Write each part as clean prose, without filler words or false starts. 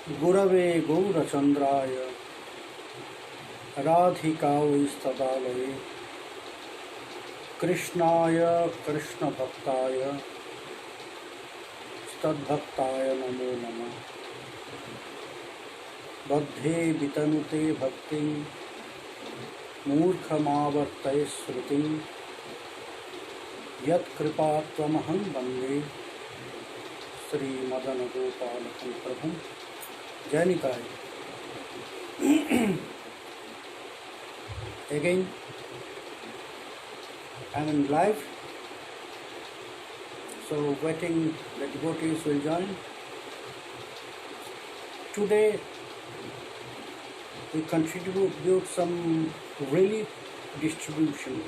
गुरवे गौरचन्द्राय राधिकावैस्तदालये कृष्णाय कृष्णभक्ताय तद्भक्ताय नमो नमः। बद्धे वितनुते भक्तिं मूर्खमावर्तय श्रुतिं यत्कृपात्वमहं वन्दे श्रीमदनगोपालकं प्रभुं। जय Nitai. Again, I am in live, so waiting the devotees will join. Today we contribute some relief distribution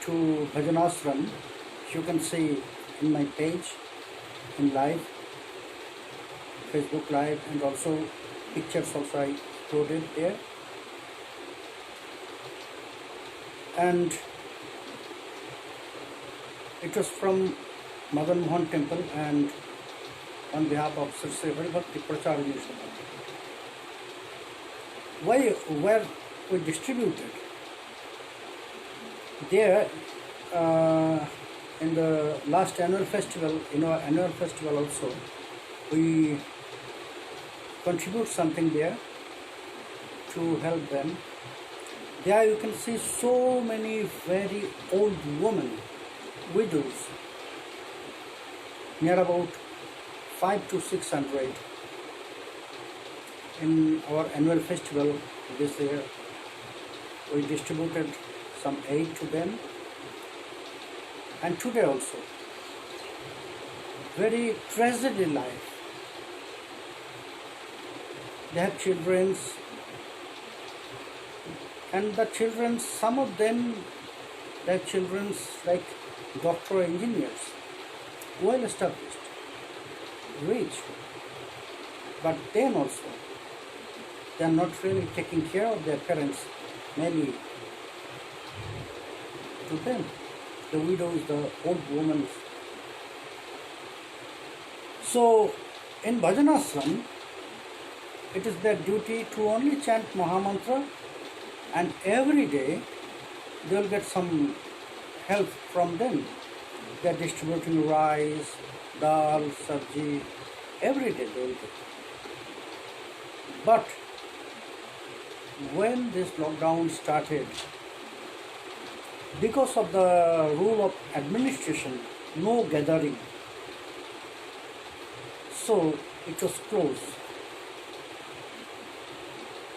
to Bhajanashram. You can see in my page, in live, Facebook live, and also pictures also I uploaded there. And it was from Madan Mohan Temple and on behalf of Sri Sri Hari Bhakti Prachar Initiative. Where we distributed there in the last annual festival, in our annual festival also, we contribute something there to help them. There you can see so many very old women, widows, near about 500 to 600 in our annual festival this year. We distributed some aid to them, and today also very tragedy life. They have children, and the children, some of them, their children like doctor, engineers, well established, rich, but then also they are not really taking care of their parents. Maybe to them, the widows, the old women. So in Bhajanashram, it is their duty to only chant Mahamantra, and every day they will get some help from them. They are distributing rice, dal, sabji, every day they will get. But when this lockdown started, because of the rule of administration, no gathering, so it was closed.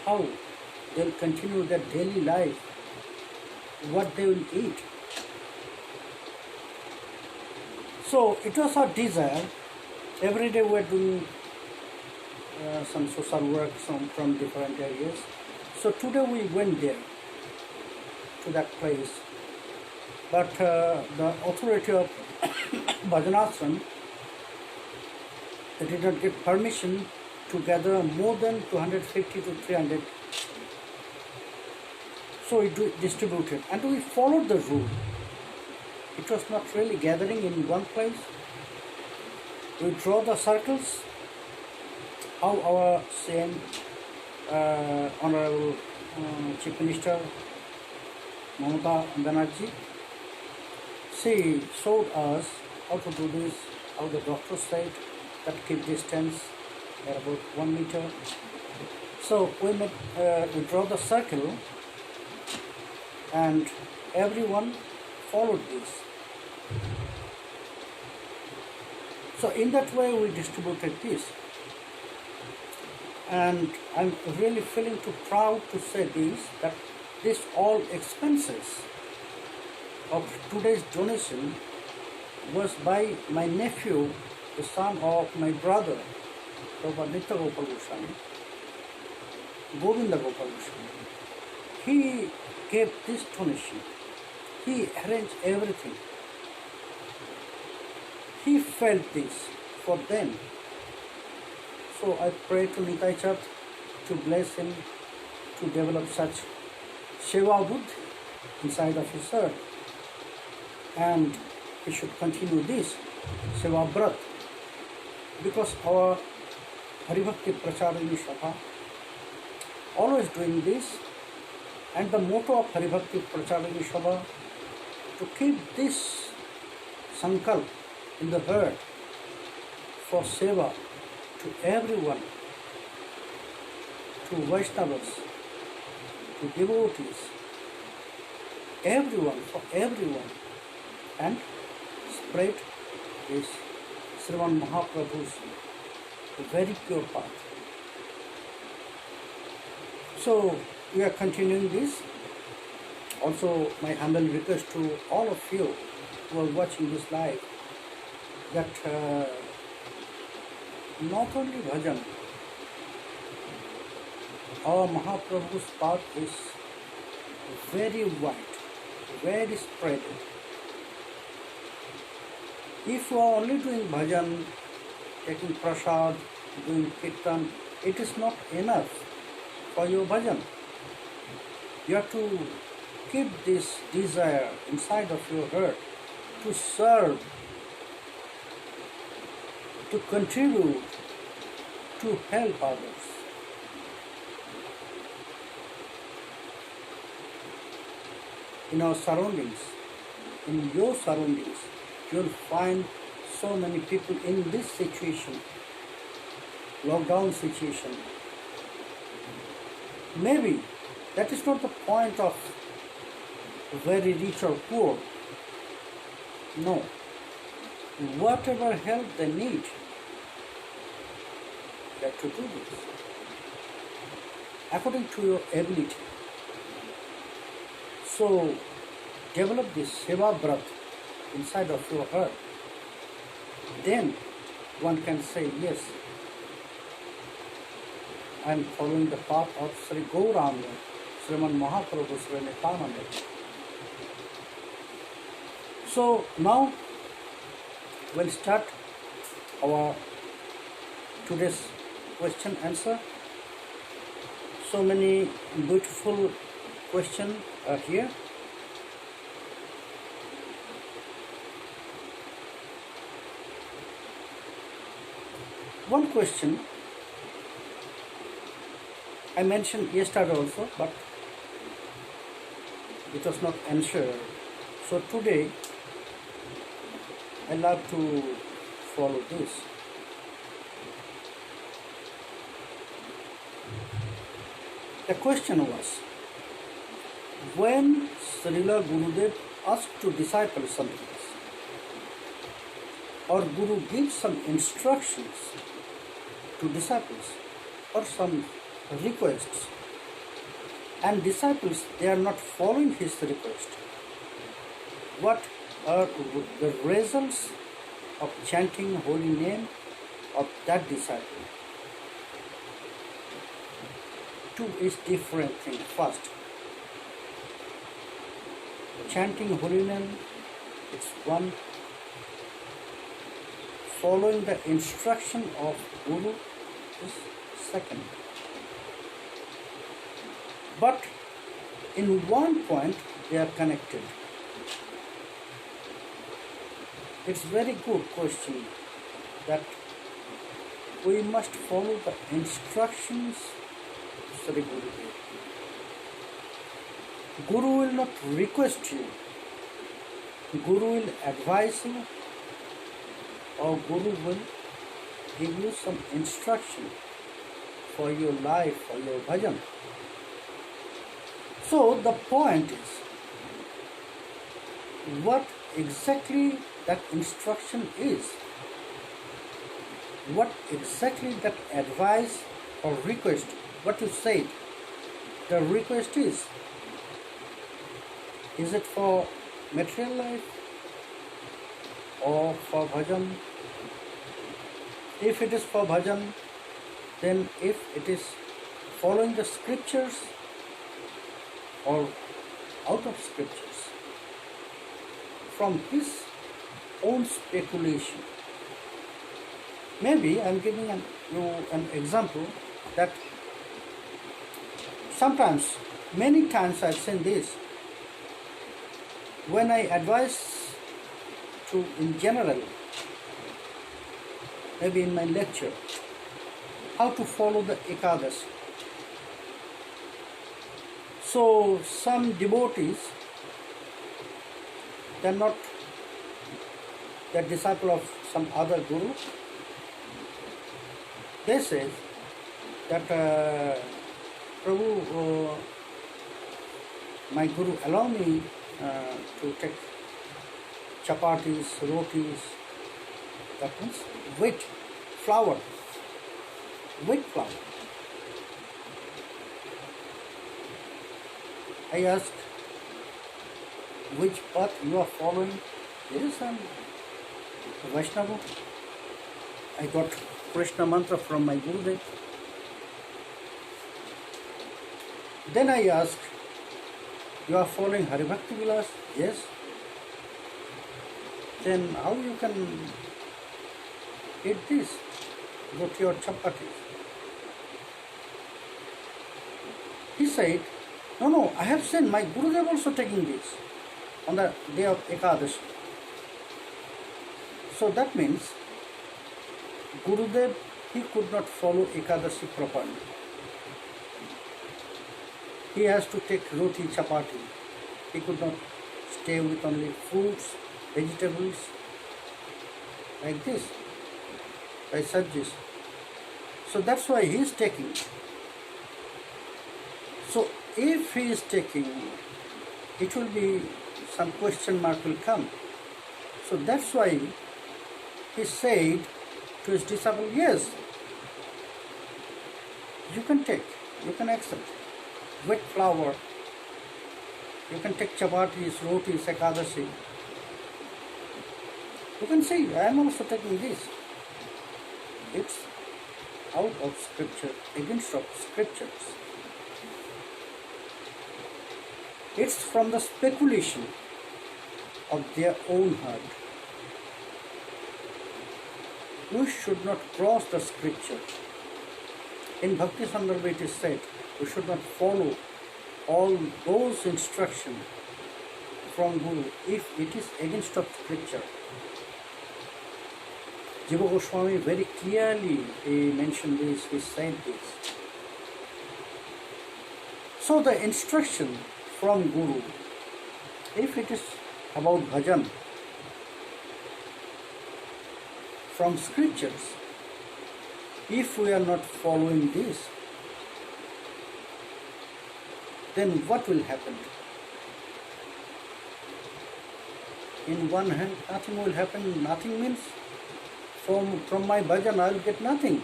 How they will continue their daily life, what they will eat. So it was our desire. Every day we are doing some social work from different areas. So today we went there, to that place. But the authority of Bhajanashram, they did not get permission to gather more than 250 to 300. So we distributed, and we followed the rule. It was not really gathering in one place. We draw the circles, how our same Honorable Chief Minister Mamata Banerjee, she showed us how to do this, how the doctor said that keep distance at about 1 meter. So we draw the circle, and everyone followed this. So in that way we distributed this. And I'm really feeling too proud to say this, that this all expenses of today's donation was by my nephew, the son of my brother, Prabhupada Nitya Gopal Goswami, Govinda Gopal Goswami. He gave this donation. He arranged everything. He felt this for them. So I pray to Nitai Chat to bless him to develop such Seva Buddhi inside of his heart. And he should continue this Seva Brat, because our Haribhakti Pracharini Sabha, always doing this, and the motto of Haribhakti Pracharini Sabha to keep this sankalp in the heart for seva to everyone, to Vaishnavas, to devotees, everyone, for everyone, and spread this Sriman Mahaprabhu's very pure path. So we are continuing this. Also, my humble request to all of you who are watching this live, that not only bhajan, our Mahaprabhu's path is very wide, very spread. If you are only doing bhajan, taking prasad, doing kirtan, it is not enough for your bhajan. You have to keep this desire inside of your heart to serve, to contribute, to help others. In our surroundings, in your surroundings, you will find so many people in this situation, lockdown situation. Maybe that is not the point of very rich or poor. No. Whatever help they need, you have to do this according to your ability. So develop this seva breath inside of your heart. Then one can say, yes, I am following the path of Sri Gauranga, Sriman Mahaprabhu, Sri Nityananda. So now we'll start our today's question answer. So many beautiful questions are here. One question I mentioned yesterday also, but it was not answered. So today I love to follow this. The question was, when Srila Gurudev asked to disciple something, or Guru gives some instructions to disciples, or some requests, and disciples, they are not following his request, what are the results of chanting holy name of that disciple? Two is different thing. First, chanting holy name, it's one. Following the instruction of Guru is second. But in one point they are connected. It's very good question that we must follow the instructions of Sri Gurudev. Guru will not request you. Guru will advise you, or Guru will give you some instruction for your life, for your bhajan. So the point is, what exactly that instruction is, what exactly that advice or request, what you said, the request is it for material life or for bhajan? If it is for bhajan, then if it is following the scriptures or out of scriptures, from his own speculation. Maybe I am giving you an example that sometimes, many times I have seen this, when I advise to, in general, maybe in my lecture, how to follow the Ekadasi. So some devotees, they are not the disciple of some other guru. They say that Prabhu, my guru, allow me to take chapatis, rotis, that means wheat flour. I asked, which path you are following? Yes, I am Vaishnava. I got Prashna mantra from my Gurudev. Then I asked, you are following Haribhakti Vilas? Yes. Then how you can eat this? Roti or chapatis? He said, no, I have seen my Gurudev also taking this on the day of Ekadashi. So that means Gurudev, he could not follow Ekadashi properly. He has to take roti, chapati. He could not stay with only fruits, vegetables, like this, by sabjis. So that's why he is taking. So if he is taking, it will be, some question mark will come. So that's why he said to his disciple, yes, you can take, you can accept wet flour, you can take chapatis, rotis, ekadasi. You can say, I am also taking this. It's out of scripture, against of scriptures. It's from the speculation of their own heart. We should not cross the scripture. In Bhakti Sandarbha it is said, we should not follow all those instructions from Guru if it is against of scripture. Jiva Goswami very clearly mentioned this, he said this. So the instruction from Guru, if it is about bhajan, from scriptures, if we are not following this, then what will happen? In one hand, nothing will happen. Nothing means from my bhajan I will get nothing.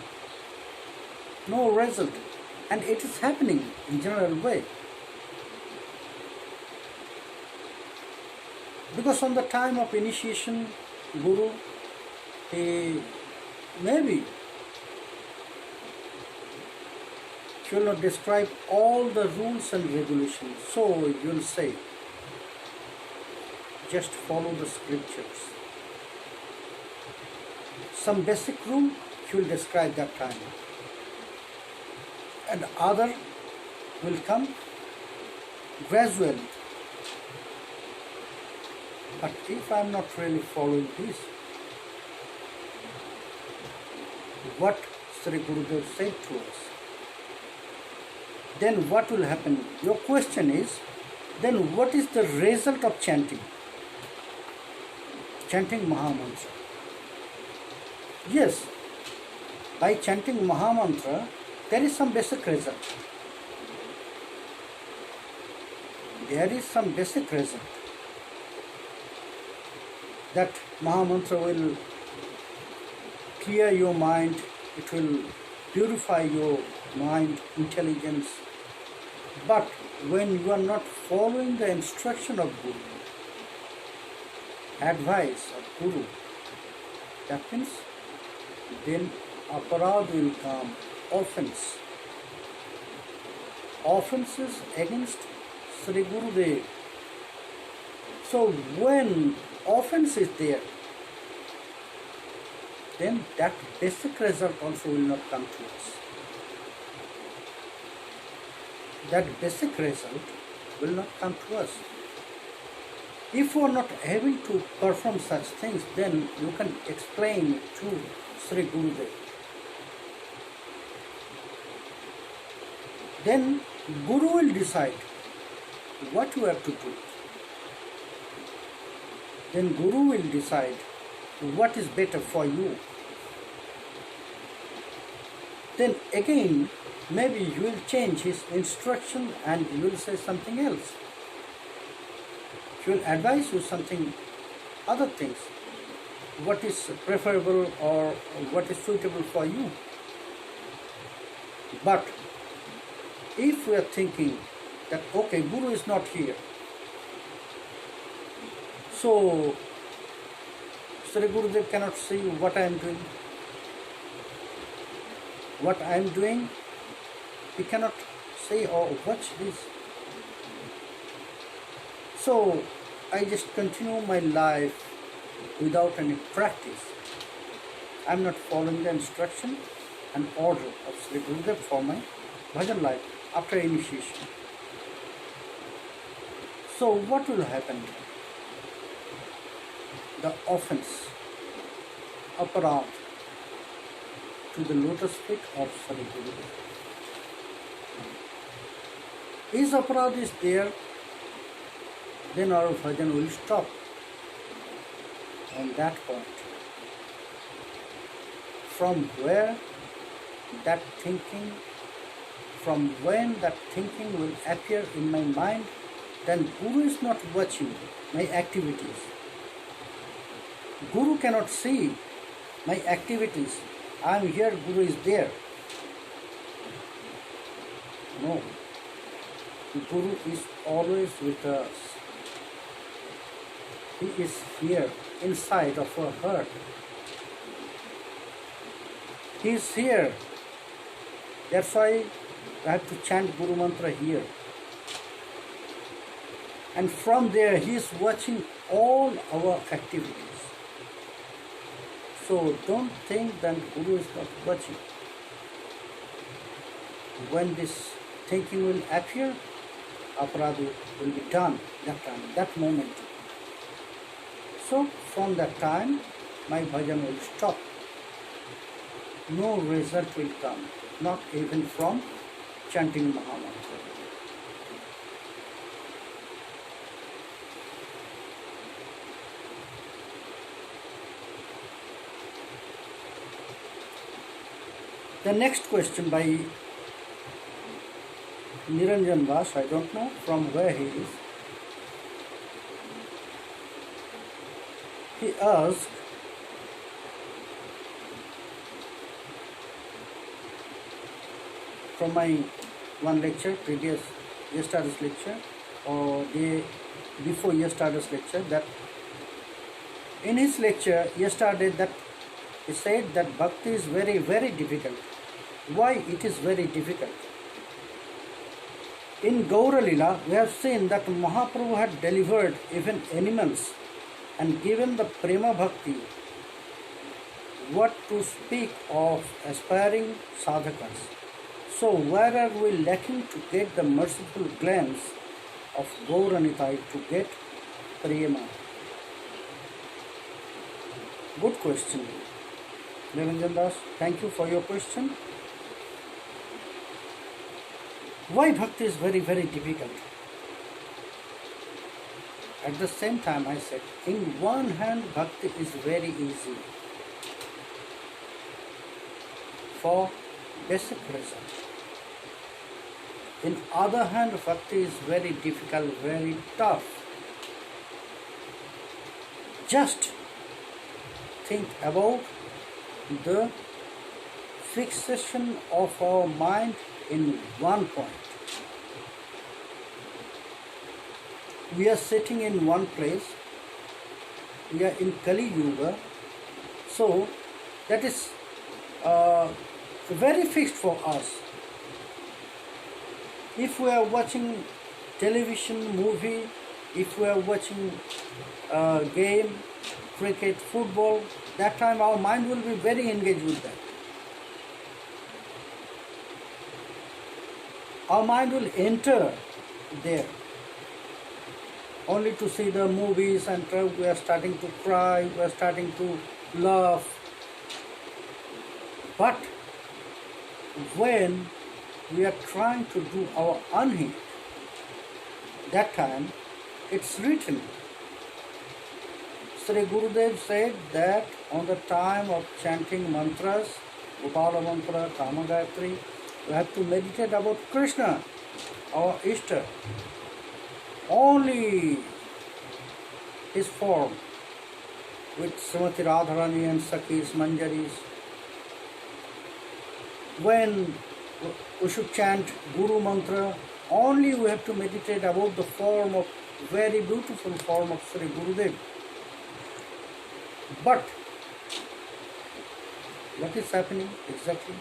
No result. And it is happening in general way. Because on the time of initiation, Guru, he maybe he will not describe all the rules and regulations. So you will say, just follow the scriptures. Some basic rule he will describe that time. And other will come gradually. But if I am not really following this, what Sri Gurudev said to us, then what will happen? Your question is, then what is the result of chanting? Chanting Mahamantra. Yes, by chanting Mahamantra, there is some basic result. There is some basic result. That Mahamantra will clear your mind, it will purify your mind, intelligence. But when you are not following the instruction of Guru, advice of Guru, that means then aparad will come, offense. Offenses against Sri Gurudev. So when offense is there, then that basic result also will not come to us. That basic result will not come to us. If you are not able to perform such things, then you can explain it to Sri Gurudev. then Guru will decide what you have to do. Then Guru will decide what is better for you. Then again, maybe you will change his instruction and you will say something else. He will advise you something, other things, what is preferable or what is suitable for you. But if we are thinking that, okay, Guru is not here, so Sri Gurudev cannot see what I am doing. What I am doing, he cannot say or watch this. So I just continue my life without any practice. I am not following the instruction and order of Sri Gurudev for my bhajan life after initiation. So what will happen? The offense, aparad, to the lotus feet of Sri Gurudev. If aparad is there, then our bhajan will stop on that point. From where that thinking, from when that thinking will appear in my mind, then Guru is not watching my activities. Guru cannot see my activities. I am here, Guru is there. No. Guru is always with us. He is here, inside of our heart. He is here. That's why I have to chant Guru Mantra here. And from there, he is watching all our activities. So don't think that Guru is not watching. When this thinking will appear, aparadha will be done that time, that moment. So from that time, my bhajan will stop. No result will come, not even from chanting Mahamantra. The next question by Niranjan Vas, I don't know from where he is. He asked, from my one lecture, previous yesterday's lecture, or day before yesterday's lecture, that in his lecture yesterday that he said that bhakti is very, very difficult. Why it is very difficult? In Gaura Lila, we have seen that Mahaprabhu had delivered even animals and given the prema bhakti. What to speak of aspiring sadhakas? So where are we lacking to get the merciful glance of Gauranitai to get prema? Good question, Niranjan Das. Thank you for your question. Why bhakti is very, very difficult? At the same time, I said, in one hand, bhakti is very easy for basic reason. In other hand, bhakti is very difficult, very tough. Just think about the fixation of our mind in one point. We are sitting in one place. We are in Kali Yuga. So that is very fixed for us. If we are watching television, movie, if we are watching game, cricket, football, that time our mind will be very engaged with that. Our mind will enter there only to see the movies, and we are starting to cry, we are starting to laugh. But when we are trying to do our unhit, that time it's written. Sri Gurudev said that on the time of chanting mantras, Gopala mantra, Kama Gayatri, we have to meditate about Krishna, our Ishta. Only his form with Srimati Radharani and Sakhis, Manjaris. When we should chant Guru mantra, only we have to meditate about the form of, very beautiful form of Sri Gurudev. But what is happening exactly?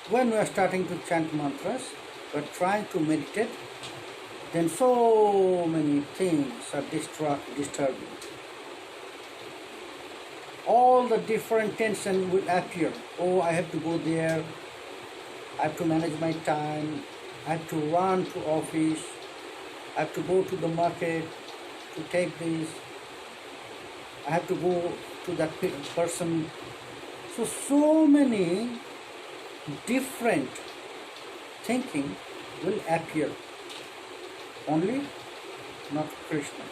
When we are starting to chant mantras, we are trying to meditate, then so many things are disturbing. All the different tension will appear. Oh, I have to go there, I have to manage my time, I have to run to office, I have to go to the market to take this, I have to go to that person. So many different thinking will appear, only not Krishna.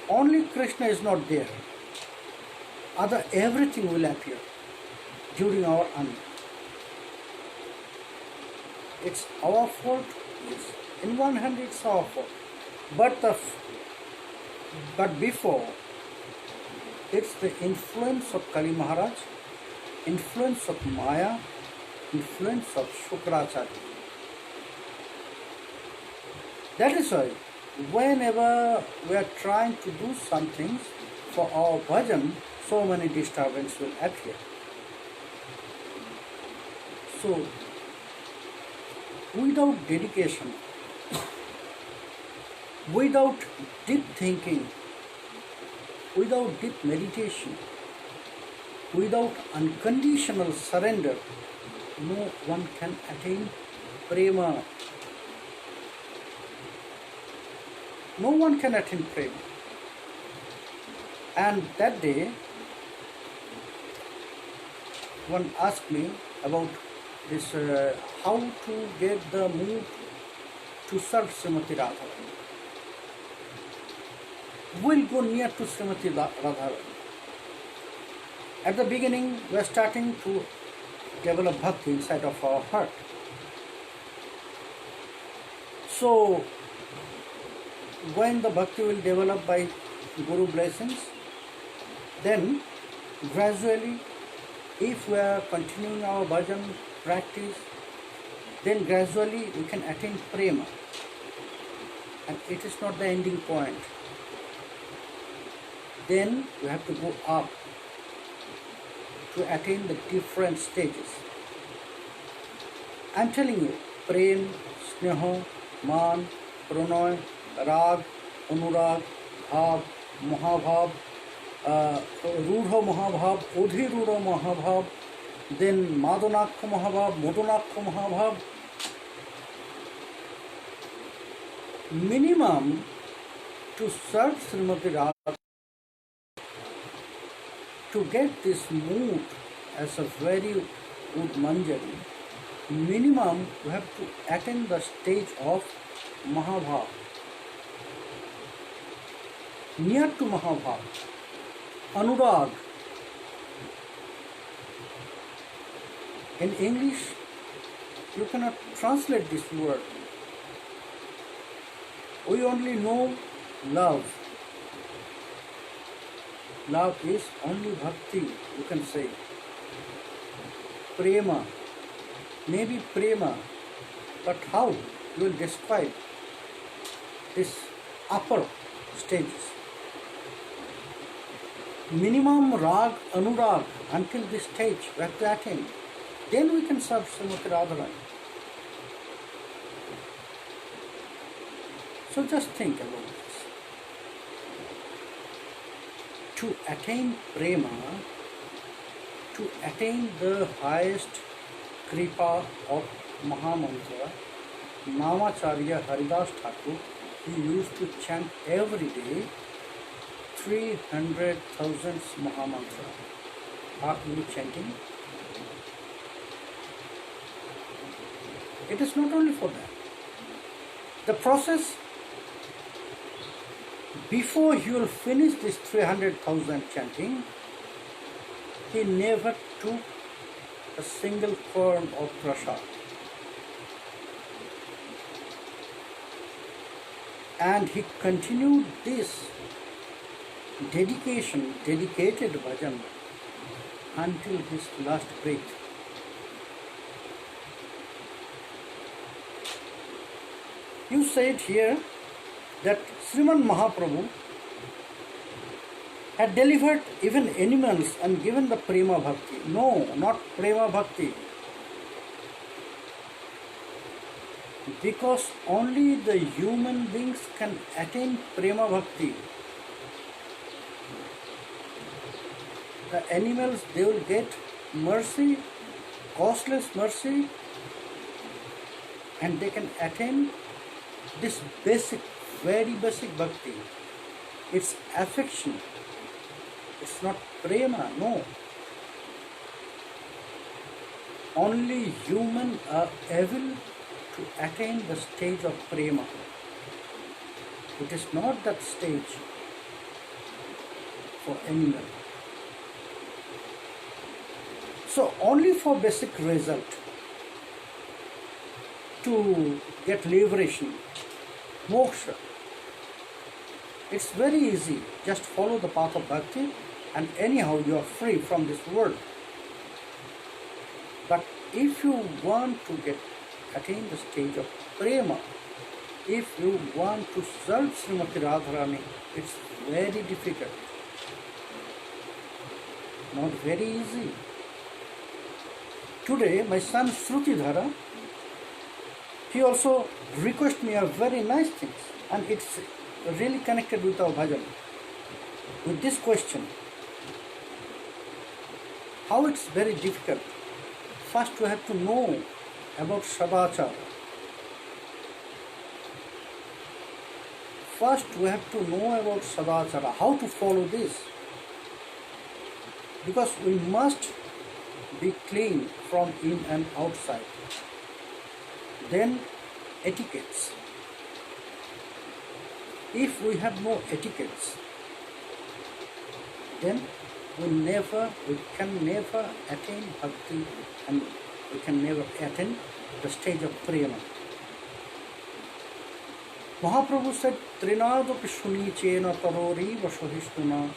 Only Krishna is not there. Other everything will appear during our anand. It's our fault, yes. In one hand it's our fault. But before, it's the influence of Kali Maharaj, influence of Maya, influence of Shukracharya. That is why whenever we are trying to do some things for our bhajan, so many disturbances will appear. So, without dedication, without deep thinking, without deep meditation, without unconditional surrender, no one can attain prema. No one can attain prema. And that day, one asked me about this, how to get the mood to serve Srimati Radharani. We'll go near to Srimati Radharani. At the beginning, we are starting to develop bhakti inside of our heart. So, when the bhakti will develop by Guru blessings, then gradually, if we are continuing our bhajan practice, then gradually we can attain prema. And it is not the ending point. Then we have to go up to attain the different stages. I am telling you, prem, sneha, man, pranay, rag, anurag, bhav, mahabhav, rudha mahabhav, odhi rudha mahabhav, then madonakha mahabhav, modonakha mahabhav. Minimum to serve Srimati Radha, to get this mood as a very good manjari, minimum you have to attain the stage of Mahabhav, near to Mahabhav, Anurag. In English, you cannot translate this word. We only know love. Love is only bhakti, you can say. Prema, maybe prema, but how you will describe this upper stages? Minimum rag, anurag, until this stage we have to attain. Then we can serve Srimati Radharani. So just think about this. To attain prema, to attain the highest kripa of Mahamantra, Namacharya Haridas Thakur, he used to chant every day 300,000 Mahamantra. are you chanting? It is not only for that. The process, before you will finish this 300,000 chanting, he never took a single form of prasad. And he continued this dedicated bhajan until his last breath. You said here that Sriman Mahaprabhu had delivered even animals and given the prema bhakti. No, not prema bhakti. Because only the human beings can attain prema bhakti. The animals, they will get mercy, costless mercy, and they can attain this basic, very basic bhakti. It's affection. It's not prema, no. Only humans are able to attain the stage of prema. It is not that stage for animal. So only for basic result, to get liberation, moksha, it's very easy. Just follow the path of bhakti and anyhow you are free from this world. But if you want to attain the stage of prema, if you want to serve Srimati Radharani, it's very difficult. Not very easy. Today, my son Shrutidhara, he also requested me a very nice thing, and it's really connected with our bhajan. With this question, how it's very difficult. First, we have to know about sadachara. First, we have to know about sadachara, how to follow this. Because we must be clean from in and outside. Then, etiquettes. If we have no etiquettes, then we can never attain bhakti and we can never attain the stage of prema. Mahaprabhu said, Trinadapi Shunichena Tarori Vashohishtuna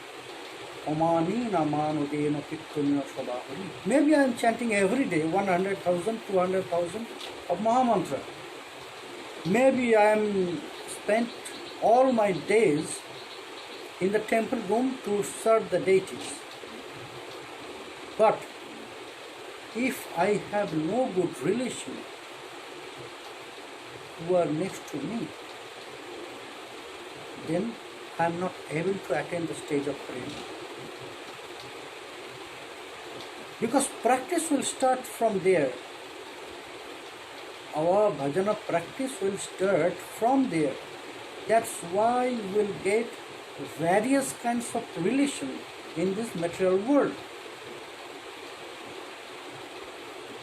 Omani Namanudena Pittunya Sadahari. Maybe I am chanting every day 100,000, 200,000 of Mahamantra. Maybe I am spent all my days in the temple room to serve the deities. But if I have no good relation who are next to me, then I am not able to attain the stage of prema. Because practice will start from there. Our bhajana practice will start from there. That's why we will get various kinds of relation in this material world.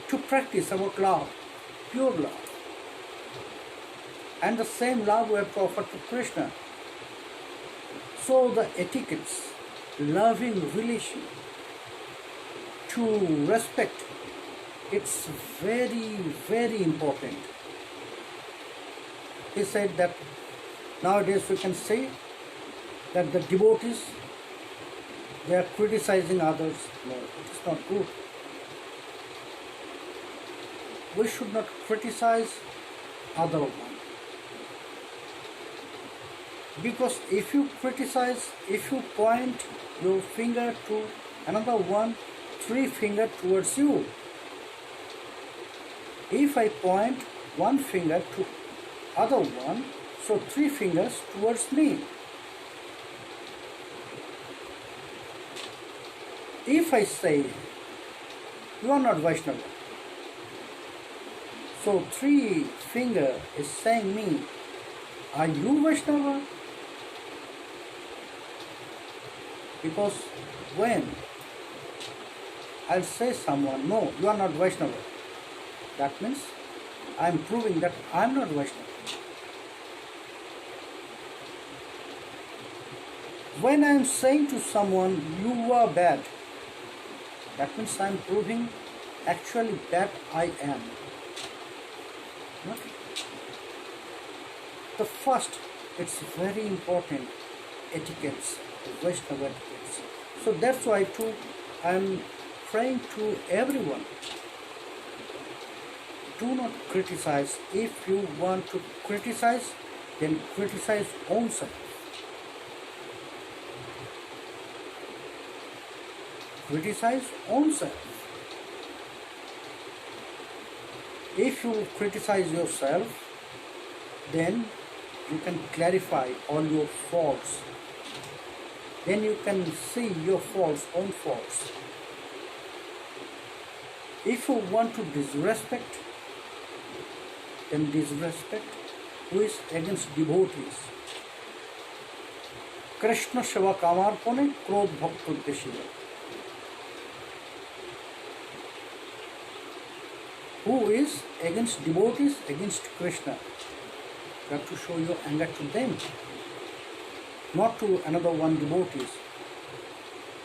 To practice about love, pure love. And the same love we have to offer to Krishna. So the etiquettes, loving relation, to respect, it's very, very important. He said that nowadays we can say that the devotees, they are criticizing others. No, it is not good. We should not criticize other one. Because if you criticize, if you point your finger to another one, 3 fingers towards you. If I point one finger to other one, so 3 fingers towards me. If I say, you are not Vaishnava, so 3 finger is saying me, are you Vaishnava? Because when I'll say someone, no, you are not Vaishnava. That means I am proving that I am not Vaishnava. When I am saying to someone, you are bad, that means I am proving actually that I am. Okay. The first, it's very important, etiquettes, Vaishnava etiquettes. So that's why too I am praying to everyone. Do not criticize. If you want to criticize, then criticize own self. Criticize own self. If you criticize yourself, then you can clarify all your faults. Then you can see your faults, own faults. If you want to disrespect, then disrespect who is against devotees. Krishna Shiva Kamarpone Krodh Bhakta Deshiva. Who is against devotees, against Krishna? You have to show your anger to them, not to another one devotees.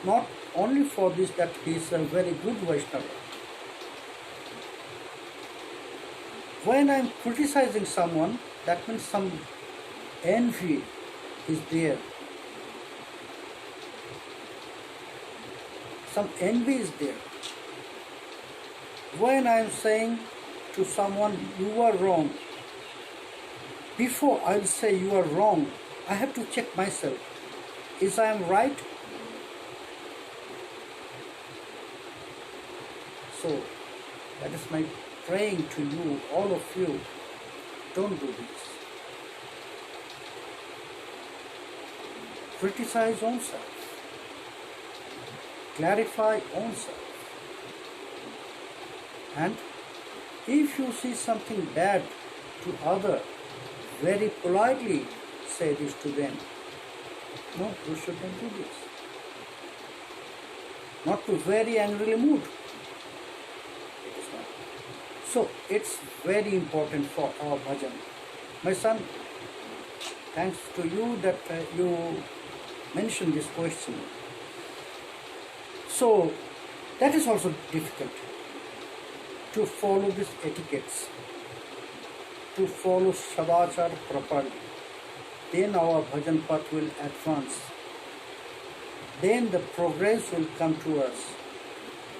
Not only for this that he is a very good Vaishnava. When I am criticizing someone, that means some envy is there. Some envy is there. When I am saying to someone, you are wrong, before I will say you are wrong, I have to check myself. Is I am right? So, that is my praying to you, all of you, don't do this. Criticize own self. Clarify own self. And if you see something bad to other, very politely say this to them. No, you shouldn't do this. Not to very angrily mood. It is not. So it's very important for our bhajan. My son, thanks to you that you mentioned this question. So that is also difficult, to follow these etiquettes, to follow Sadachar properly. Then our bhajan path will advance. Then the progress will come to us.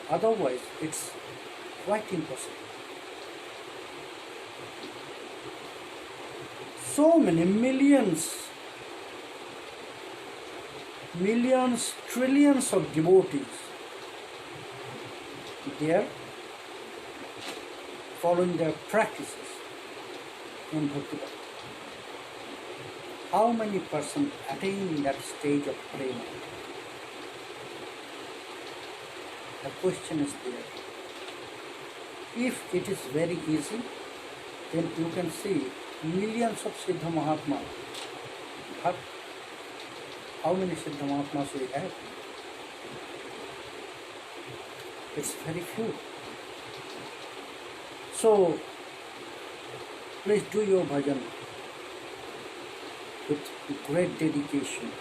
Otherwise, it's quite impossible. So many millions, trillions of devotees, they are following their practices in Bhakti. How many persons attain that stage of prema? The question is there. If it is very easy, then you can see millions of Siddha Mahatmas. But how many Siddha Mahatmas we have? It's very few. So, please do your bhajan with great dedication,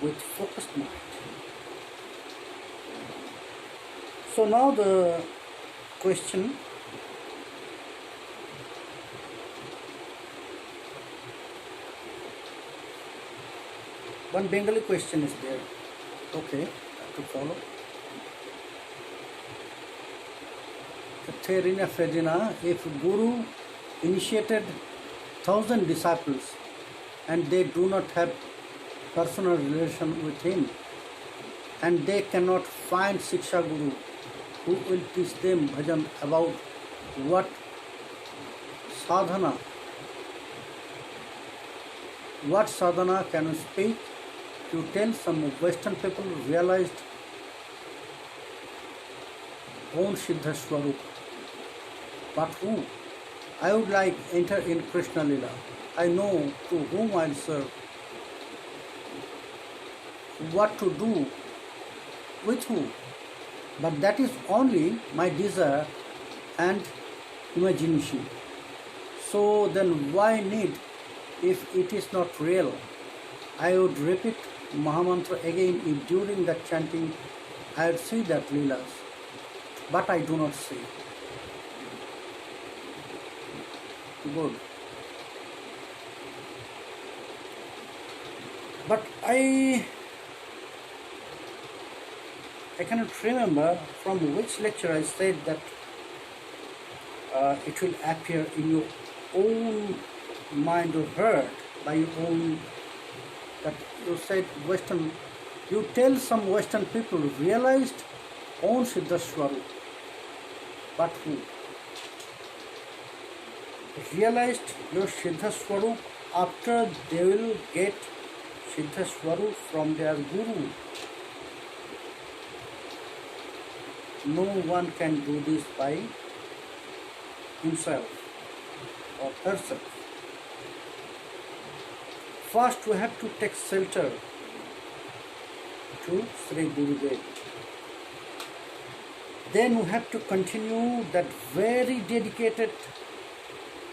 with focused mind. So now the question, one Bengali question is there. Okay, I have to follow. Therina Fredina, if Guru initiated 1,000 disciples and they do not have personal relation with him, and they cannot find Shiksha Guru who will teach them bhajan about what sadhana can you speak to tell some Western people realized own Siddha Swarup. But who? I would like enter in Krishna Lila. I know to whom I'll serve, what to do, with who. But that is only my desire and imagination. So then why need if it is not real? I would repeat Mahamantra again if during that chanting I would see that Leelas, but I do not see. Good. But I cannot remember from which lecture I said that it will appear in your own mind or heart by your own, that you said Western, you tell some Western people realized own Siddha Swarup, but who? Realized your Siddha Swarup after they will get Siddha Swarup from their Guru. No one can do this by himself or herself. First we have to take shelter to Sri Gurudev. Then we have to continue that very dedicated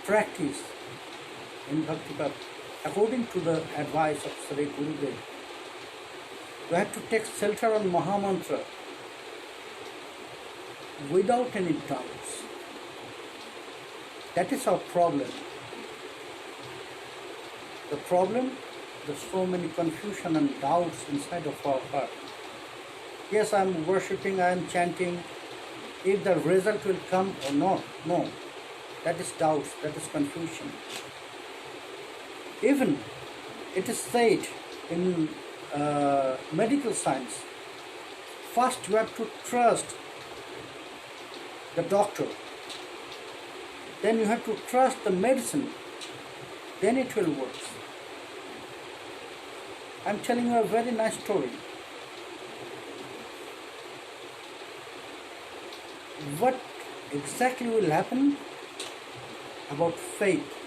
practice in Bhakti Path according to the advice of Sri Gurudev. We have to take shelter on Mahamantra without any doubts. That is our problem. The problem, there's so many confusion and doubts inside of our heart. Yes, I am worshipping, I am chanting. If the result will come or not, no. That is doubts, that is confusion. Even it is said in medical science, first you have to trust the doctor, then you have to trust the medicine, then it will work. I am telling you a very nice story. What exactly will happen about faith?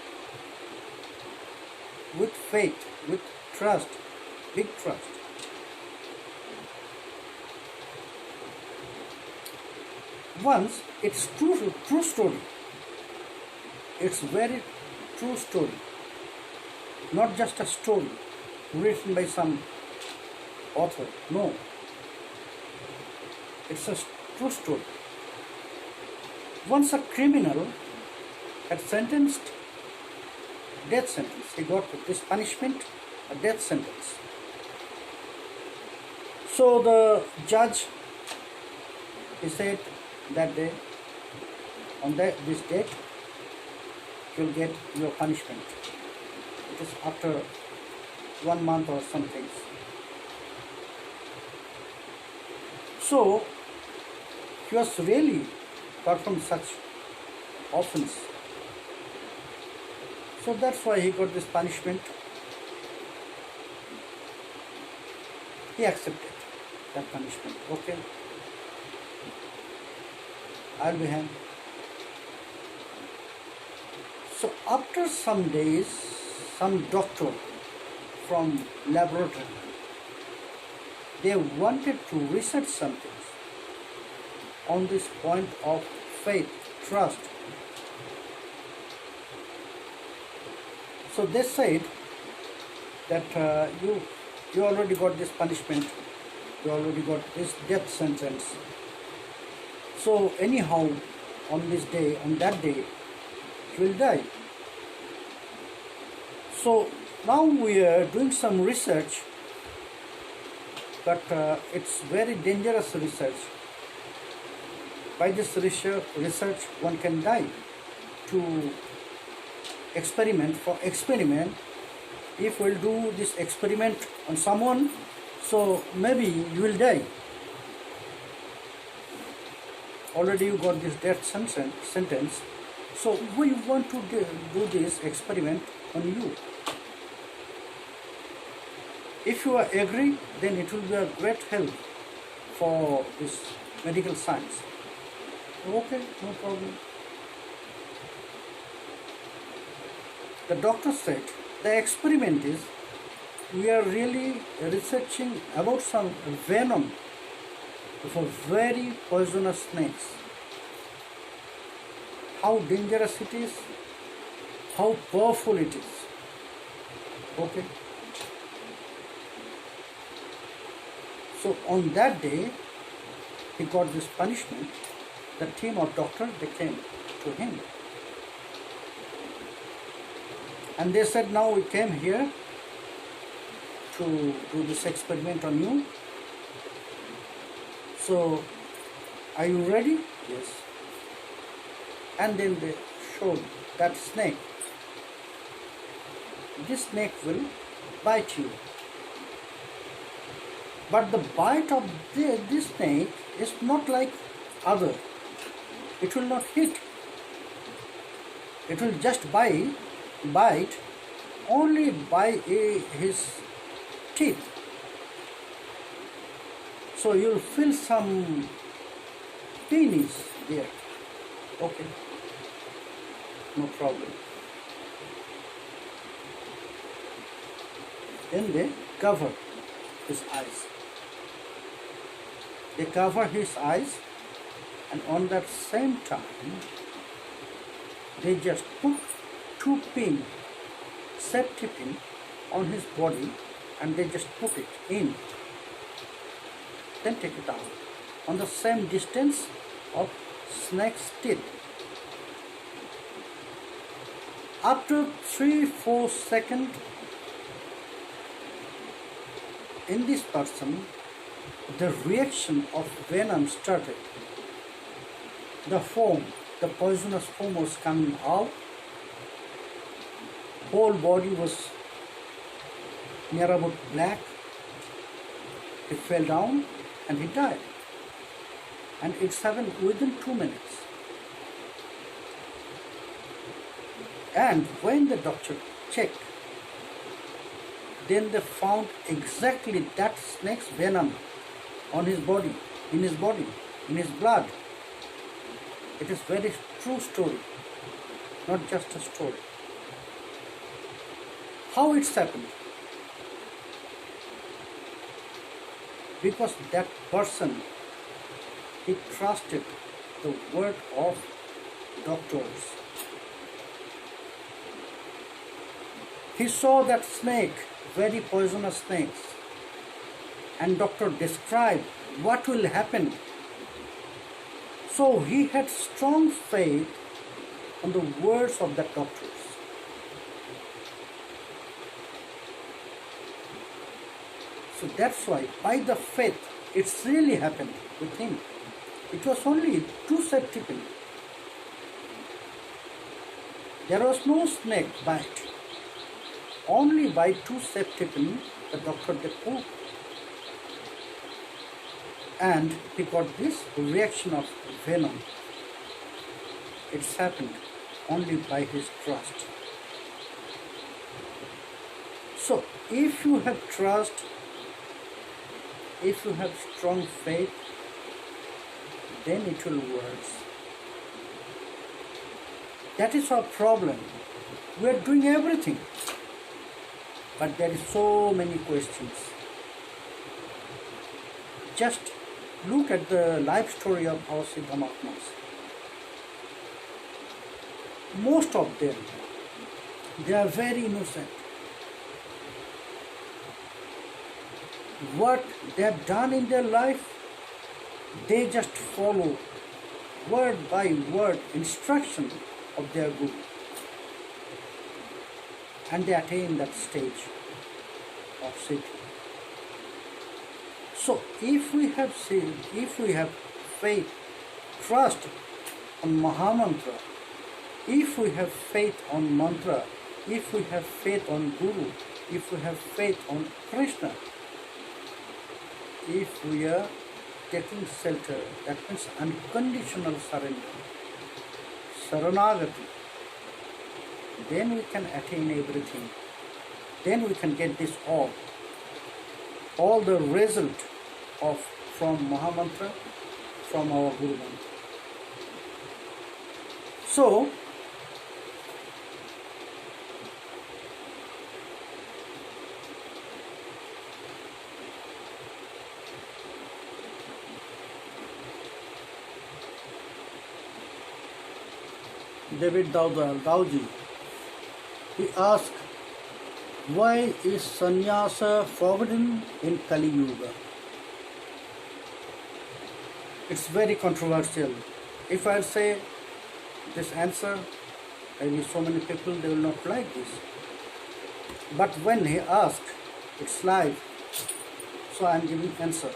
With faith, with trust, big trust. Once, it's true story. It's very true story. Not just a story written by some author. No. It's a true story. Once a criminal had sentenced death sentence. He got this punishment, a death sentence. So the judge, he said that day, on this date, you'll get your punishment. It is after 1 month or something. So he was really performed such offense. So that's why he got this punishment. He accepted that punishment. Okay, I'll be hanged. So after some days, some doctor from laboratory, they wanted to research something on this point of faith, trust. So they said that you already got this punishment, you already got this death sentence. So anyhow, on this day, on that day, you will die. So now we are doing some research, but it's very dangerous research. By this research, one can die. To experiment, if we'll do this experiment on someone, so maybe you will die. Already you got this death sentence, so we want to do this experiment on you. If you are agree, then it will be a great help for this medical science. Okay, no problem. The doctor said, the experiment is, we are really researching about some venom for very poisonous snakes. How dangerous it is, how powerful it is. Okay. So on that day, he got this punishment. The team of doctors, they came to him. And they said, now we came here to do this experiment on you. So, are you ready? Yes. And then they showed that snake. This snake will bite you. But the bite of this snake is not like other. It will not hit. It will just bite only by his teeth. So you'll feel some pain is there. Okay, no problem. Then they cover his eyes. They cover his eyes, and on that same time they just put 2 pin, safety pin on his body, and they just put it in. Then take it out on the same distance of snake's teeth. After 3-4 seconds, in this person, the reaction of venom started. The foam, the poisonous foam was coming out. Whole body was near about black. He fell down and he died. And it's happened within 2 minutes. And when the doctor checked, then they found exactly that snake's venom on his body, in his blood. It is very true story, not just a story. How it's happened? Because that person, he trusted the word of doctors. He saw that snake, very poisonous snakes, and doctor described what will happen. So he had strong faith on the words of the doctors. So that's why, by the faith, it's really happened with him. It was only 2 safety pins. There was no snake bite. Only by 2 safety pins the doctor they pulled. And he got this reaction of venom. It's happened only by his trust. So, if you have trust, if you have strong faith, then it will work. That is our problem. We are doing everything, but there is so many questions. Just look at the life story of our Siddha Mahatmas. Most of them, they are very innocent. What they have done in their life, they just follow word by word instruction of their guru, and they attain that stage of siddhi. So if we have faith, trust on Mahamantra, if we have faith on mantra, if we have faith on Guru, if we have faith on Krishna, if we are taking shelter, that means unconditional surrender, Saranagati, then we can attain everything. Then we can get this all the result from Mahamantra, from our Guru Mantra. So, David Dauji, he asked, why is sannyasa forbidden in Kali Yuga? It's very controversial. If I say this answer, maybe so many people they will not like this. But when he asked, it's live, so I am giving answer.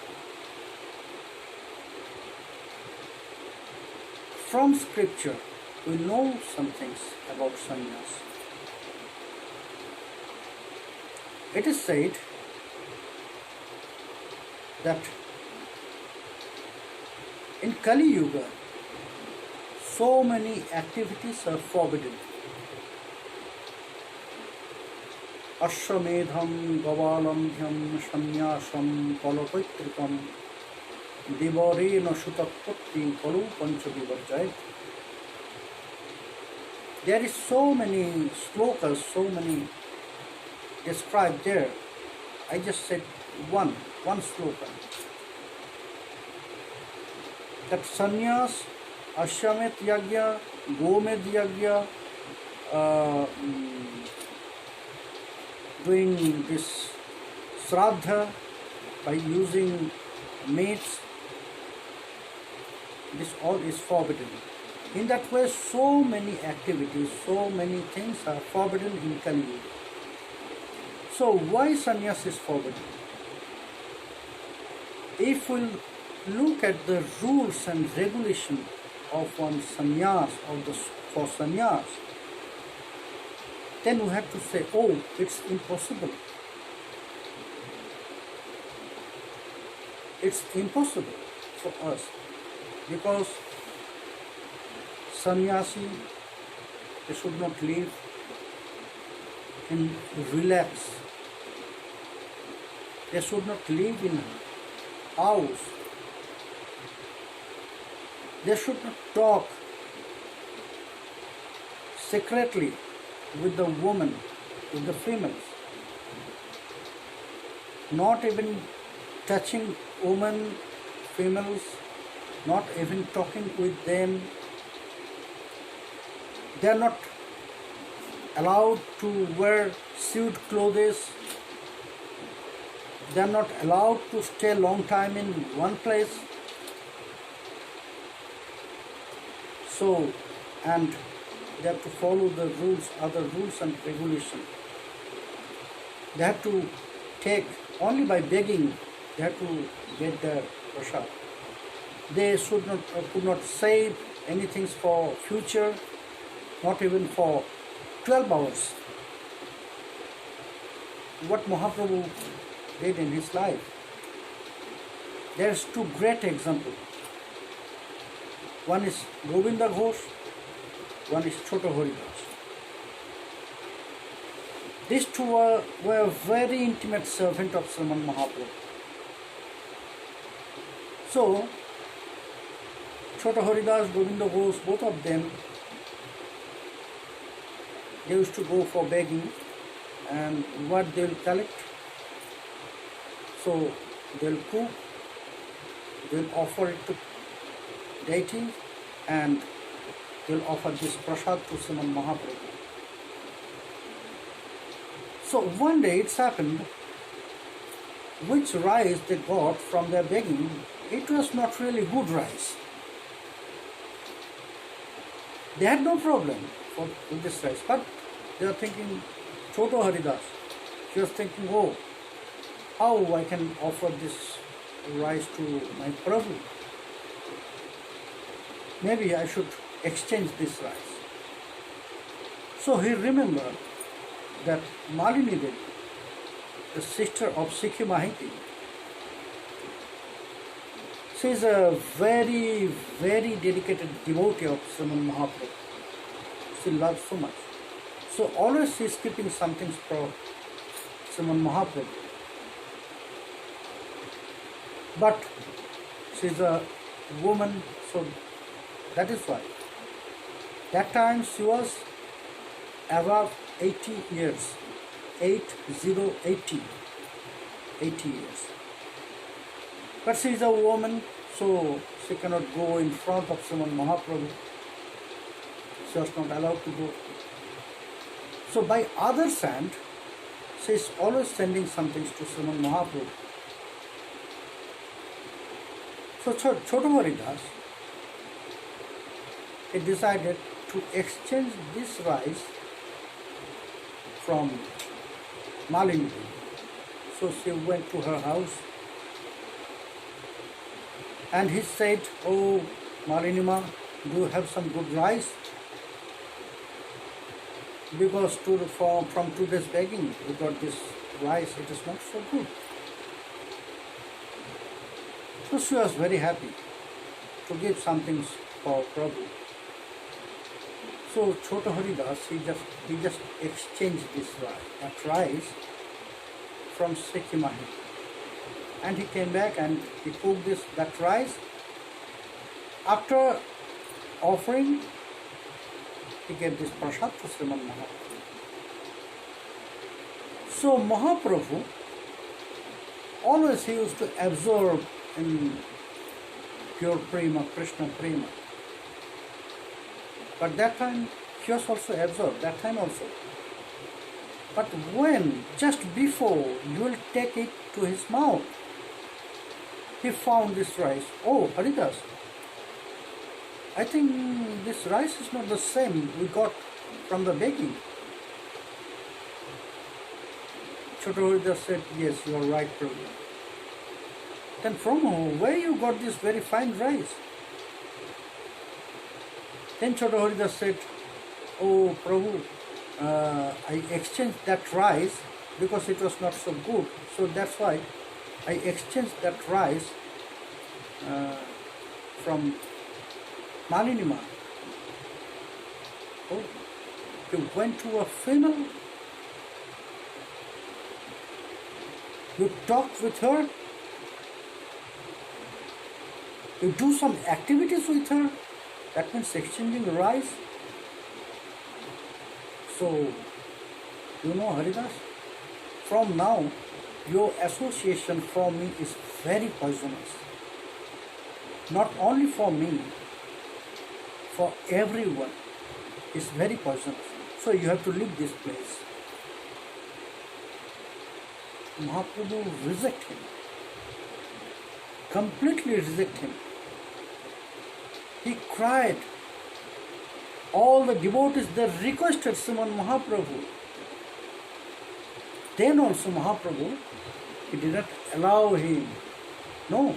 From scripture, we know some things about sannyas. It is said that in Kali Yuga, so many activities are forbidden. Ashwamedham, Gavalamdhyam, Sanyasam, Kalapaitrikam, Divarena Sutapatti, Kalu Panchavivarjayat. There is so many slokas, so many described there. I just said one sloka. That sannyas, ashwamet yagya, gomed yagya, doing this shraddha by using meats, this all is forbidden. In that way, so many activities, so many things are forbidden in Kali Yuga. So why sannyas is forbidden? If we look at the rules and regulation of one sannyas or for sannyas, then we have to say, oh, it's impossible. It's impossible for us because sannyasi, they should not live in relax. They should not live in house. They should not talk secretly with the woman, with the females. Not even touching women, females, not even talking with them. They are not allowed to wear sewed clothes. They are not allowed to stay a long time in one place. So, and they have to follow the rules, other rules and regulations. They have to take, only by begging, they have to get their prasad. They could not save anything for future, not even for 12 hours. What Mahaprabhu did in his life. There's two great examples. One is Govinda Ghosh, one is Chota Haridas. These two were very intimate servant of Sriman Mahaprabhu. So, Chota Haridas, Govinda Ghosh, both of them, they used to go for begging, and what they will collect, so they will cook, they will offer it to deity, and they will offer this prasad to Sriman Mahaprabhu. So one day it's happened, which rice they got from their begging, it was not really good rice. They had no problem with this rice, but they were thinking, Chota Haridas, she was thinking, oh, how I can offer this rice to my Prabhu? Maybe I should exchange this rice. So he remembered that Malini Devi, the sister of Sikhi Mahiti, she is a very, very dedicated devotee of Sriman Mahaprabhu. She loves so much. So always she is keeping something for Sriman Mahaprabhu. But she is a woman, so that is why. That time she was above 80 years. 80 years. But she is a woman, so she cannot go in front of Sriman Mahaprabhu. She was not allowed to go. So by other's hand, she is always sending something to Sriman Mahaprabhu. So Choto Haridas, he decided to exchange this rice from Malini. So she went to her house and he said, "Oh Malinima, do you have some good rice? Because from today's begging, we got this rice, it is not so good." So she was very happy to give something for Prabhu. So Choto Haridas, he just exchanged that rice from Sekhimahi. And he came back and he cooked that rice. After offering, he gave this prasad to Sriman Mahaprabhu. So Mahaprabhu, always he used to absorb in pure prema, Krishna prema. But that time he was also absorbed, that time also. But when, just before you will take it to his mouth, he found this rice. "Oh, Haridas, I think this rice is not the same we got from the baking." Choto Haridas said, "Yes, you are right, Prabhu." "Then from where you got this very fine rice?" Then Choto Haridas said, "Oh, Prabhu, I exchanged that rice because it was not so good. So that's why I exchanged that rice from Malinima." "Oh, you went to a female? You talked with her? You do some activities with her? That means exchanging rice?" So, you know, Haridas, from now, your association for me is very poisonous. Not only for me, for everyone, it's very poisonous. So you have to leave this place. Mahaprabhu reject him. Completely reject him. He cried. All the devotees, they requested Sriman Mahaprabhu. Then also Mahaprabhu, he did not allow him. No.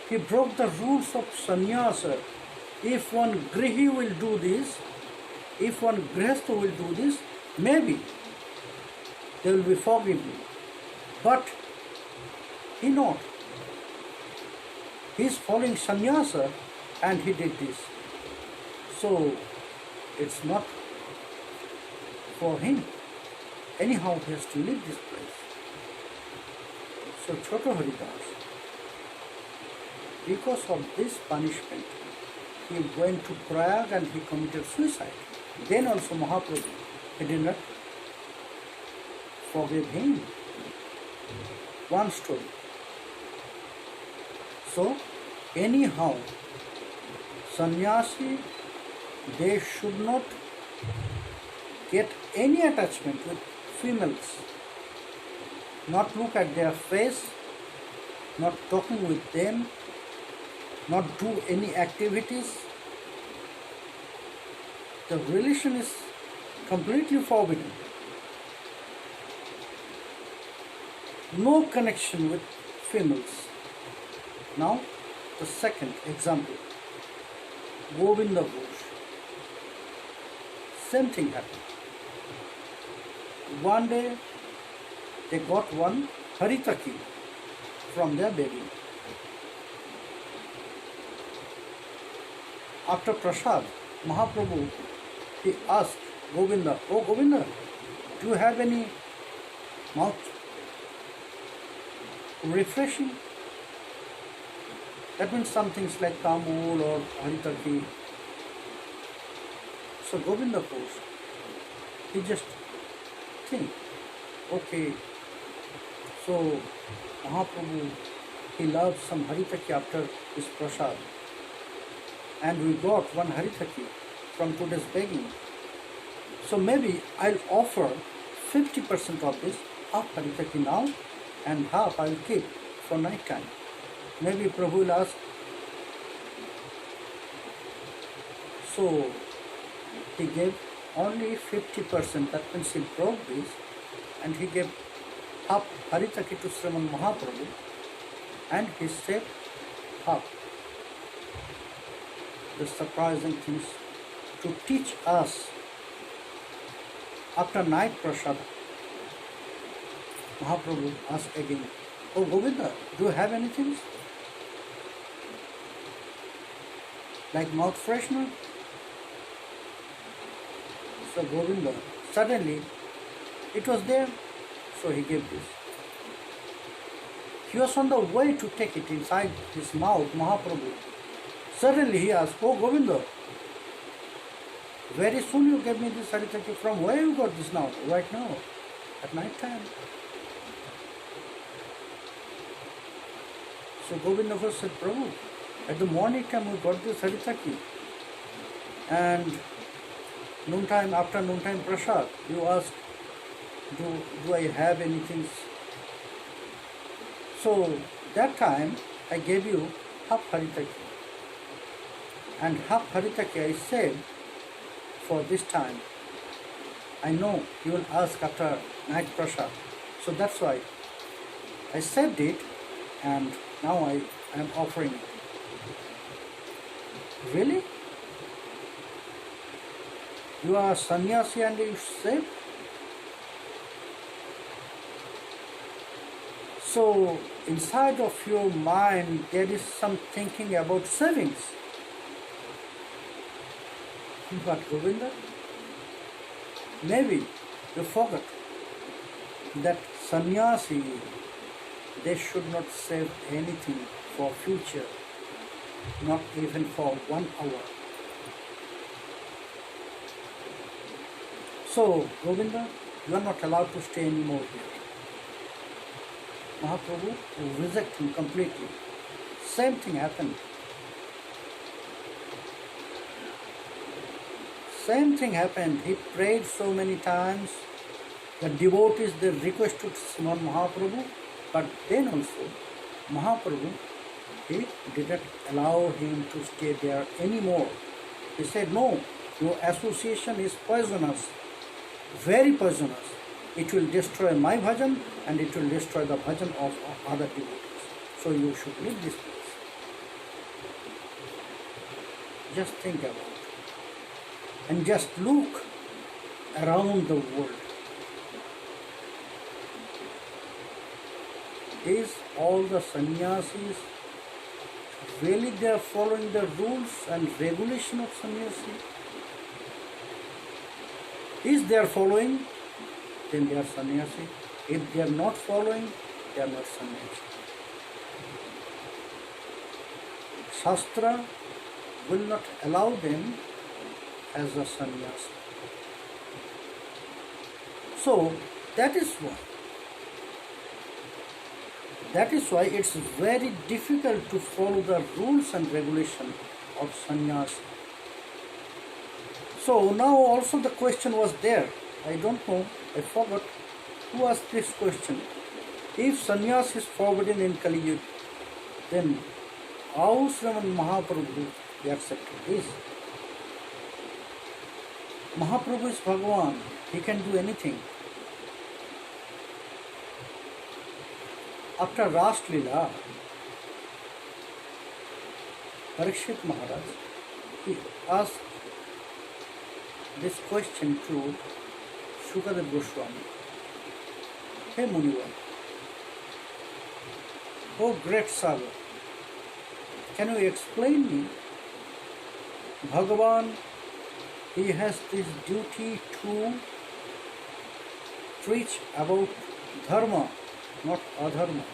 He broke the rules of sannyasa. If one grihi will do this, if one grihastha will do this, maybe they will be forgiven. But he not. He is following sannyasa and he did this. So it's not for him. Anyhow, he has to leave this place. So Choto Haridas, because of this punishment, he went to Prayag and he committed suicide. Then also Mahaprabhu, he did not forgive him. One story. So anyhow, sannyasi, they should not get any attachment with females, not look at their face, not talking with them, not do any activities. The relation is completely forbidden. No connection with females. Now, the second example, Govinda Ghosh. Same thing happened. One day, they got one haritaki from their begging. After prasad, Mahaprabhu, he asked Govinda, "Oh Govinda, do you have any mouth refreshing?" That means some things like tamul or haritaki. So Govinda Ghosh, he just think, okay, so Mahaprabhu, he loves some haritaki after his prasad. And we got one haritaki. from today's begging. So maybe I'll offer 50% of this, half Haritaki now and half I'll keep for night time. Maybe Prabhu will ask. So he gave only 50%, that means he broke this, and he gave half Haritaki to Sriman Mahaprabhu and he saved half. The surprising things to teach us. After night prasad, Mahaprabhu asked again, "Oh Govinda, do you have anything? Like mouth freshener?" So Govinda, suddenly, it was there, so he gave this. He was on the way to take it inside his mouth, Mahaprabhu. Suddenly he asked, "Oh Govinda, very soon you gave me this Haritaki. From where you got this now?" "Right now, at night time." So Govinda first said, "Prabhu, at the morning time we got this Haritaki, and noontime, after noontime prasad, you asked, do I have anything? So that time I gave you half Haritaki, and half Haritaki I saved for this time. I know you will ask after night prasad, so that's why I saved it, and now I am offering it." "Really? You are a sannyasi and you save?" So inside of your mind there is some thinking about savings. But Govinda, maybe you forgot that sannyasi, they should not save anything for future, not even for 1 hour. So Govinda, you are not allowed to stay anymore here. Mahaprabhu rejected him completely. Same thing happened. Same thing happened. He prayed so many times. The devotees, they requested Sriman Mahaprabhu, but then also Mahaprabhu, he didn't allow him to stay there anymore. He said, "No, your association is poisonous, very poisonous. It will destroy my bhajan and it will destroy the bhajan of other devotees. So you should leave this place." Just think about it. And just look around the world. Is all the sannyasis really they are following the rules and regulation of sannyasi? If they are following, then they are sannyasi. If they are not following, they are not sannyasi. Shastra will not allow them as a sannyasi. So that is why it's very difficult to follow the rules and regulation of sannyasi. So now also the question was there. I don't know, I forgot who asked this question. If sannyas is forbidden in Kali Yuga, then how Sriman Mahaprabhu accepted this? Mahaprabhu is Bhagavan, he can do anything. After Ras Leela, Parikshit Maharaj, he asked this question to Shukadev Goswami. "Hey Munivar, oh great Saga, can you explain me? Bhagavan, he has this duty to preach about dharma, not adharma.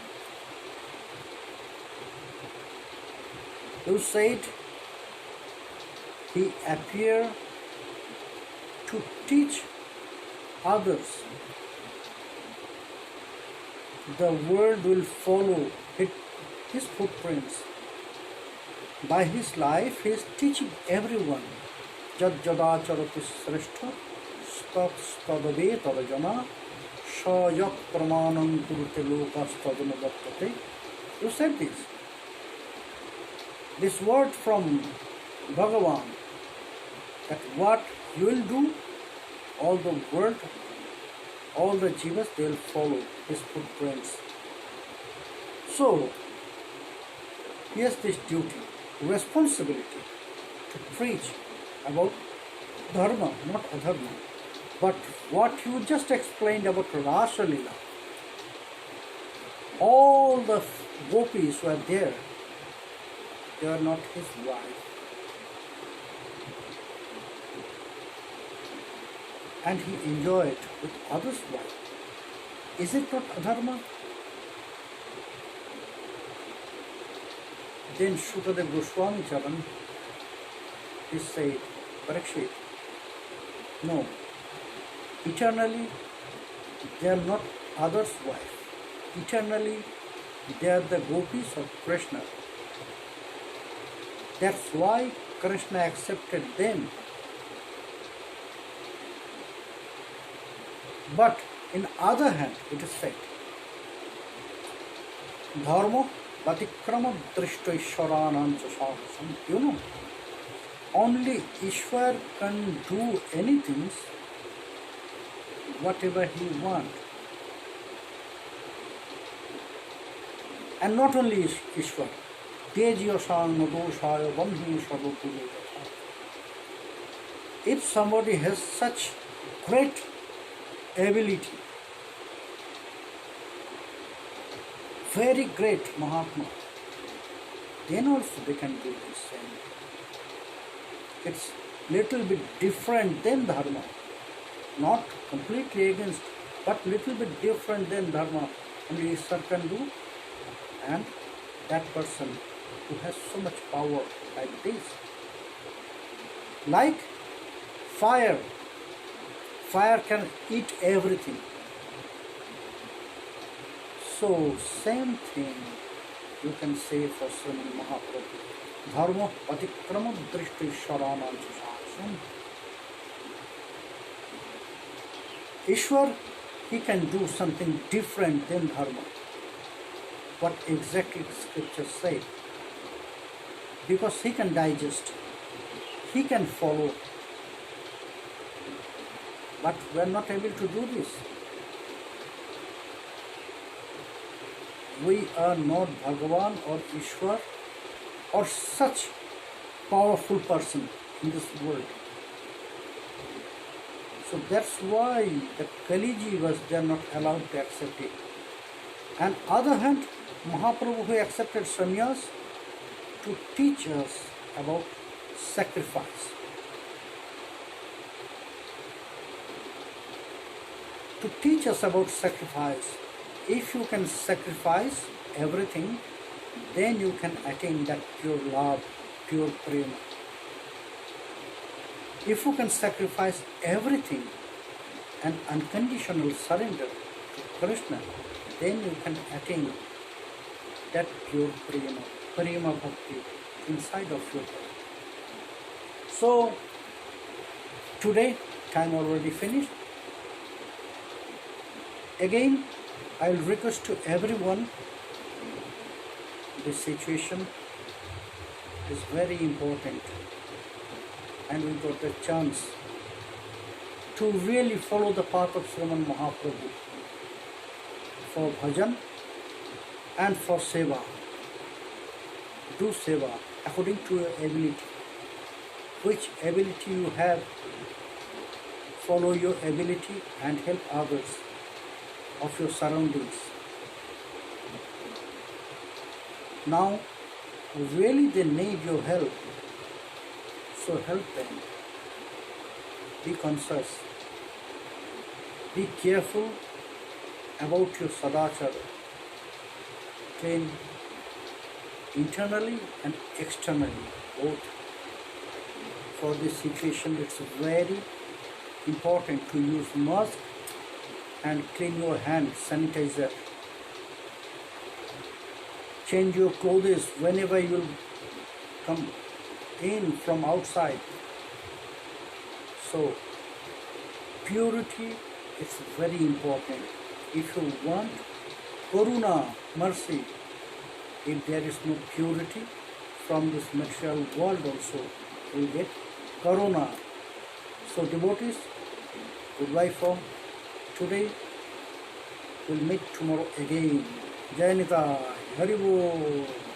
You said he appeared to teach others. The world will follow his footprints. By his life, he is teaching everyone. Jajjadacharati srestha stadave tadajana sayak pramanam kurute lokas tadanudattate. You said this. This word from Bhagavan, that what you will do, all the world, all the jivas, they will follow his footprints. So, he has this duty, responsibility to preach about dharma, not adharma. But what you just explained about Rasa Leela, all the gopis who are there, they are not his wife. And he enjoyed with others' wife. Is it not adharma? Then Shukadev Gosvamicharanapada, he said, Parikshit, no, eternally they are not others' wife. Eternally they are the gopis of Prashna. That's why Krishna accepted them. But in other hand, it is said, Dharma Patikrama Drishta Ishwaranam Sahasam. You know, only Ishwar can do anything, whatever he wants. And not only Ishwar, if somebody has such great ability, very great Mahatma, then also they can do this same. It's little bit different than Dharma. Not completely against, but little bit different than Dharma. Only Ishwar can do, and that person who has so much power like this. Like fire. Fire can eat everything. So same thing you can say for Srimad Mahaprabhu. Dharma patikrama drishti sharanam sahasam. Ishwar, he can do something different than Dharma. What exactly scriptures say. Because he can digest, he can follow. But we are not able to do this. We are not Bhagavan or Ishwar or such powerful person in this world. So that's why the Kaliji was they are not allowed to accept it. And other hand, Mahaprabhu who accepted sannyas to teach us about sacrifice. To teach us about sacrifice. If you can sacrifice everything, then you can attain that pure love, pure prema. If you can sacrifice everything and unconditional surrender to Krishna, then you can attain that pure prema, prema bhakti inside of your heart. So, today, time already finished. Again, I will request to everyone, this situation is very important and we got the chance to really follow the path of Sriman Mahaprabhu for bhajan and for seva. Do seva according to your ability. Which ability you have, follow your ability and help others of your surroundings. Now, really they need your help, so help them. Be conscious. Be careful about your sadachara. Clean internally and externally, both. For this situation, it's very important to use mask and clean your hands, sanitizer. Change your clothes whenever you come in from outside. So purity is very important. If you want karuna, mercy, if there is no purity from this material world also, you will get karuna. So devotees, goodbye from today. We'll meet tomorrow again. Jai Nitai, Hari Bol.